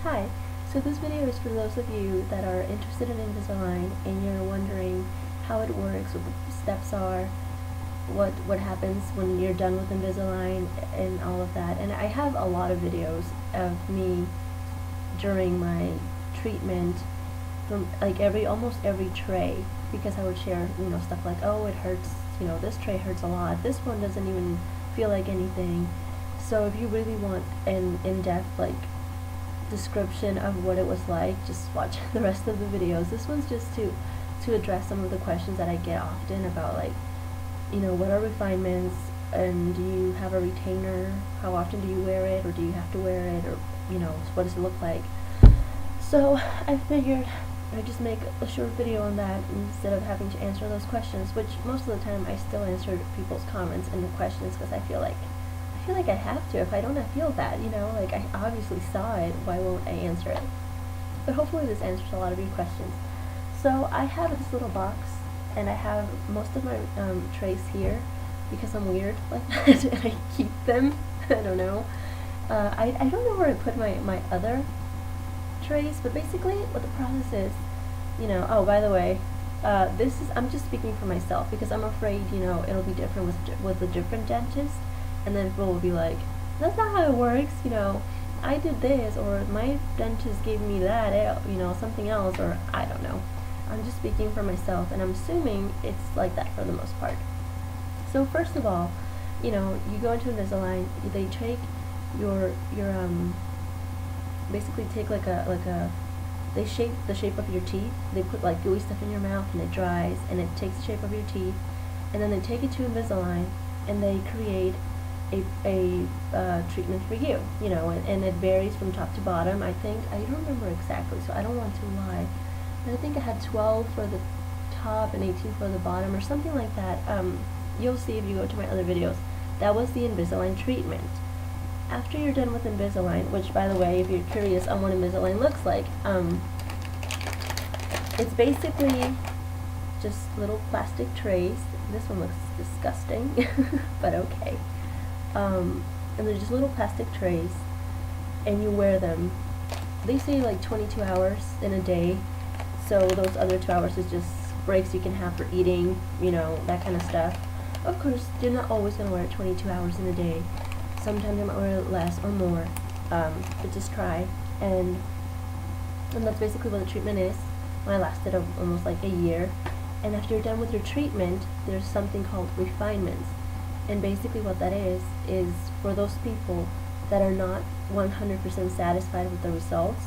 Hi, so this video is for those of you that are interested in Invisalign and you're wondering how it works, what the steps are, what happens when you're done with Invisalign and all of that. And I have a lot of videos of me during my treatment from like almost every tray, because I would share, stuff like, oh, it hurts, this tray hurts a lot, this one doesn't even feel like anything. So if you really want an in-depth description of what it was like, just watch the rest of the videos. This one's just to address some of the questions that I get often about what are refinements, and do you have a retainer, how often do you wear it, or do you have to wear it, or what does it look like. So I figured I'd just make a short video on that instead of having to answer those questions, which most of the time I still answer people's comments and the questions because I feel like I have to. If I don't, I feel bad, I obviously saw it, why won't I answer it? But hopefully this answers a lot of your questions. So I have this little box, and I have most of my trays here because I'm weird like that, and I keep them. I don't know. I don't know where I put my other trays, but basically what the process is, oh, by the way, I'm just speaking for myself because I'm afraid, it'll be different with a different dentist. And then people will be like, that's not how it works, I did this, or my dentist gave me that, something else, or I don't know. I'm just speaking for myself, and I'm assuming it's like that for the most part. So first of all, you go into Invisalign, they take your basically take they shape the shape of your teeth. They put gooey stuff in your mouth, and it dries, and it takes the shape of your teeth, and then they take it to Invisalign, and they create a treatment for you, and it varies from top to bottom. I don't remember exactly, so I don't want to lie, but I think I had 12 for the top and 18 for the bottom, or something like that. You'll see if you go to my other videos. That was the Invisalign treatment. After you're done with Invisalign, which, by the way, if you're curious on what Invisalign looks like, it's basically just little plastic trays. This one looks disgusting, but okay. And they're just little plastic trays, and you wear them. They say 22 hours in a day, so those other 2 hours is just breaks you can have for eating, that kind of stuff. Of course, you're not always going to wear it 22 hours in a day. Sometimes you might wear it less or more, but just try. And that's basically what the treatment is. Mine lasted almost a year. And after you're done with your treatment, there's something called refinements. And basically what that is for those people that are not 100% satisfied with the results.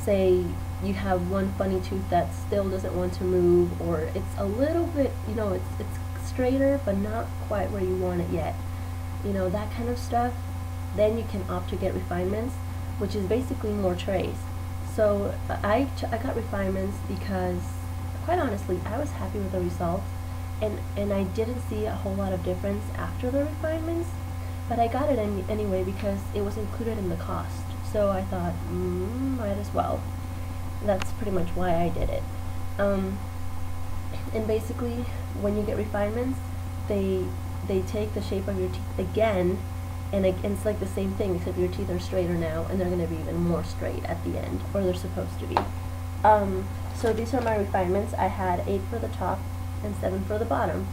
Say you have one funny tooth that still doesn't want to move, or it's a little bit, it's straighter, but not quite where you want it yet. That kind of stuff. Then you can opt to get refinements, which is basically more trays. So I got refinements because, quite honestly, I was happy with the results. And I didn't see a whole lot of difference after the refinements, but I got it anyway because it was included in the cost. So I thought, might as well. That's pretty much why I did it. And basically, when you get refinements, they take the shape of your teeth again, and it's like the same thing, except your teeth are straighter now, and they're going to be even more straight at the end, or they're supposed to be. So these are my refinements. I had 8 for the top and 7 for the bottom.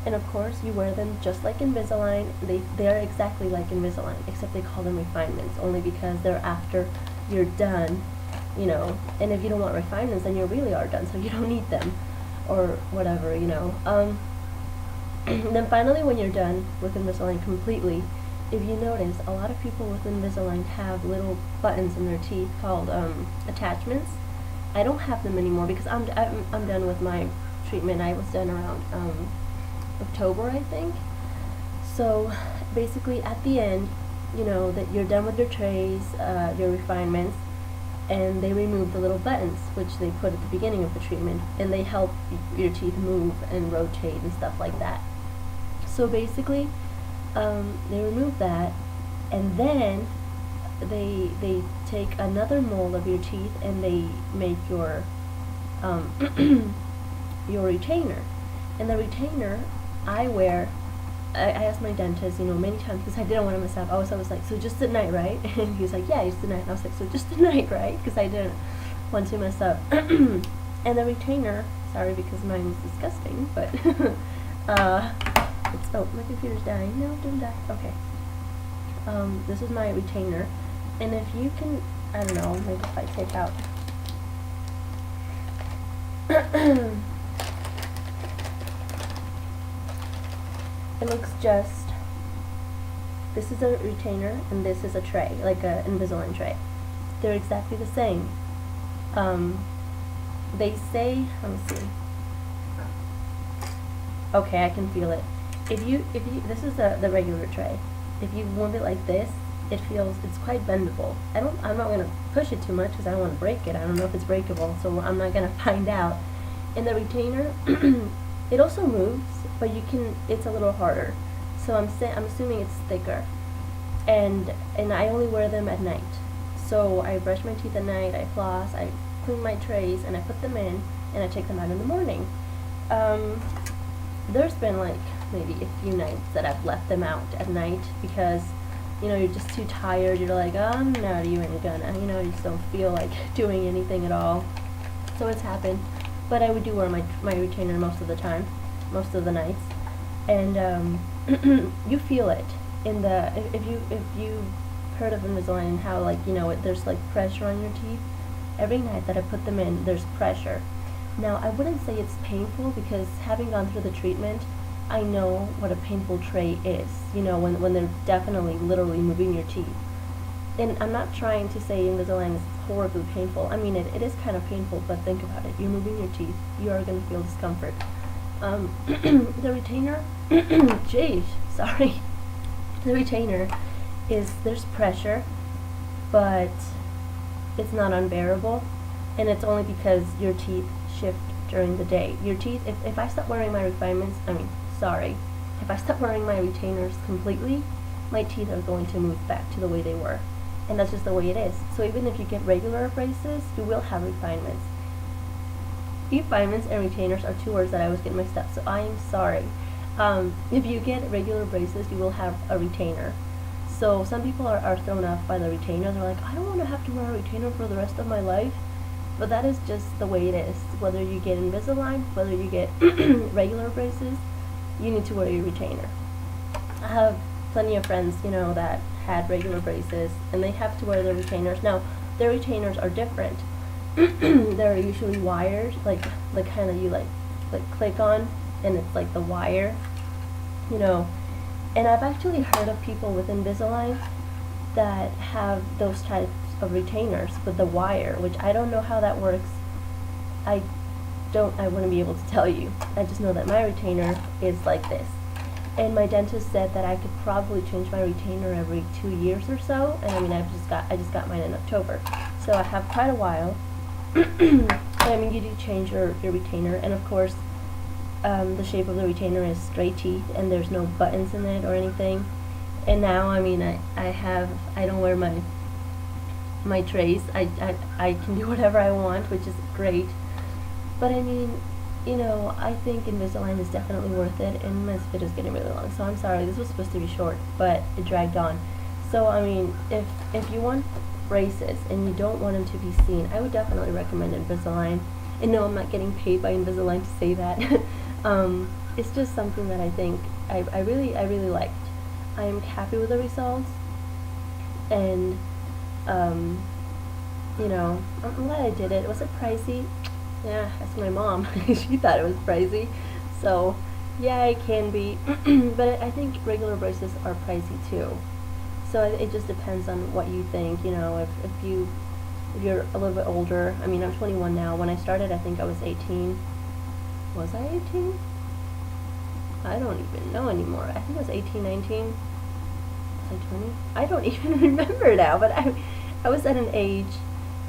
And of course, you wear them just like Invisalign. They are exactly like Invisalign, except they call them refinements, only because they're after you're done, and if you don't want refinements, then you really are done, so you don't need them, or whatever, Then finally, when you're done with Invisalign completely, if you notice, a lot of people with Invisalign have little buttons in their teeth called attachments. I don't have them anymore because I'm done with my treatment. I was done around October, I think. So basically at the end, that you're done with your trays, your refinements, and they remove the little buttons which they put at the beginning of the treatment, and they help your teeth move and rotate and stuff like that. So basically they remove that, and then they take another mold of your teeth, and they make your your retainer. And the retainer I wear I asked my dentist, many times because I didn't want to mess up. I was always like, so just tonight, right? And he was like, yeah, just tonight. And I was like, so just tonight, right? Because I didn't want to mess up. And the retainer, sorry because mine is disgusting, but oh, my computer's dying. No, don't die. Okay. This is my retainer, and if you can, I don't know, maybe if I take out. It looks just, this is a retainer and this is a tray, like a Invisalign tray. They're exactly the same. They say, let me see. Okay, I can feel it. If you, this is the regular tray. If you move it like this, it's quite bendable. I'm not gonna push it too much because I don't want to break it. I don't know if it's breakable, so I'm not gonna find out. In the retainer, it also moves, but it's a little harder. So I'm assuming it's thicker. And I only wear them at night. So I brush my teeth at night, I floss, I clean my trays, and I put them in, and I take them out in the morning. There's been like maybe a few nights that I've left them out at night because you're just too tired. You're like, oh, I'm not even gonna, you just don't feel like doing anything at all. So it's happened. But I would do wear my retainer most of the time, most of the nights. And you feel it in the, if you heard of Invisalign and how there's like pressure on your teeth. Every night that I put them in, there's pressure. Now, I wouldn't say it's painful because having gone through the treatment, I know what a painful tray is, when they're definitely literally moving your teeth. And I'm not trying to say Invisalign is horribly painful. I mean, it is kind of painful, but think about it. You're moving your teeth. You are going to feel discomfort. The retainer, jeez, sorry. The retainer there's pressure, but it's not unbearable. And it's only because your teeth shift during the day. Your teeth, if I stop wearing my refinements, if I stop wearing my retainers completely, my teeth are going to move back to the way they were. And that's just the way it is. So even if you get regular braces, you will have refinements. Refinements and retainers are two words that I always get mixed up, so I am sorry. If you get regular braces, you will have a retainer. So some people are thrown off by the retainer. They're like, I don't want to have to wear a retainer for the rest of my life. But that is just the way it is. Whether you get Invisalign, whether you get regular braces, you need to wear your retainer. I have plenty of friends, that had regular braces, and they have to wear their retainers. Now, their retainers are different. They're usually wires, like kind of you click on, and it's like the wire, And I've actually heard of people with Invisalign that have those types of retainers with the wire, which I don't know how that works. I wouldn't be able to tell you. I just know that my retainer is like this. And my dentist said that I could probably change my retainer every 2 years or so. And I mean, I just got mine in October, so I have quite a while. I mean, you do change your retainer, and of course, the shape of the retainer is straight teeth, and there's no buttons in it or anything. And now, I mean, I don't wear my trays. I can do whatever I want, which is great. But I mean, I think Invisalign is definitely worth it, and this video is getting really long, so I'm sorry. This was supposed to be short, but it dragged on. So, I mean, if you want braces and you don't want them to be seen, I would definitely recommend Invisalign. And no, I'm not getting paid by Invisalign to say that. It's just something that I think I really liked. I am happy with the results, and I'm glad I did it. Was it pricey? Yeah, ask my mom. She thought it was pricey. So, yeah, it can be. But I think regular braces are pricey too. So it just depends on what you think. If you're a little bit older. I mean, I'm 21 now. When I started, I think I was 18. Was I 18? I don't even know anymore. I think I was 18, 19. Was I 20? I don't even remember now. But I was at an age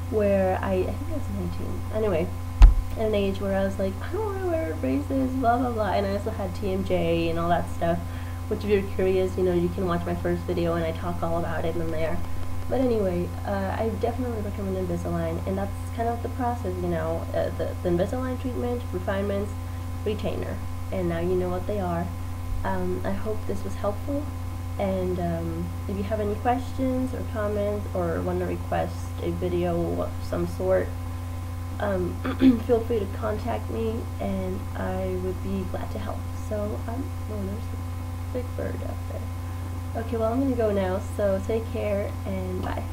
where I think I was 19. Anyway, at an age where I was like, I don't want to wear braces, blah, blah, blah. And I also had TMJ and all that stuff, which if you're curious, you can watch my first video and I talk all about it in there. But anyway, I definitely recommend Invisalign, and that's kind of the process, the Invisalign treatment, refinements, retainer. And now you know what they are. I hope this was helpful, and if you have any questions or comments or want to request a video of some sort, feel free to contact me, and I would be glad to help. So, oh, there's a big bird out there. Okay, well, I'm going to go now, so take care, and bye.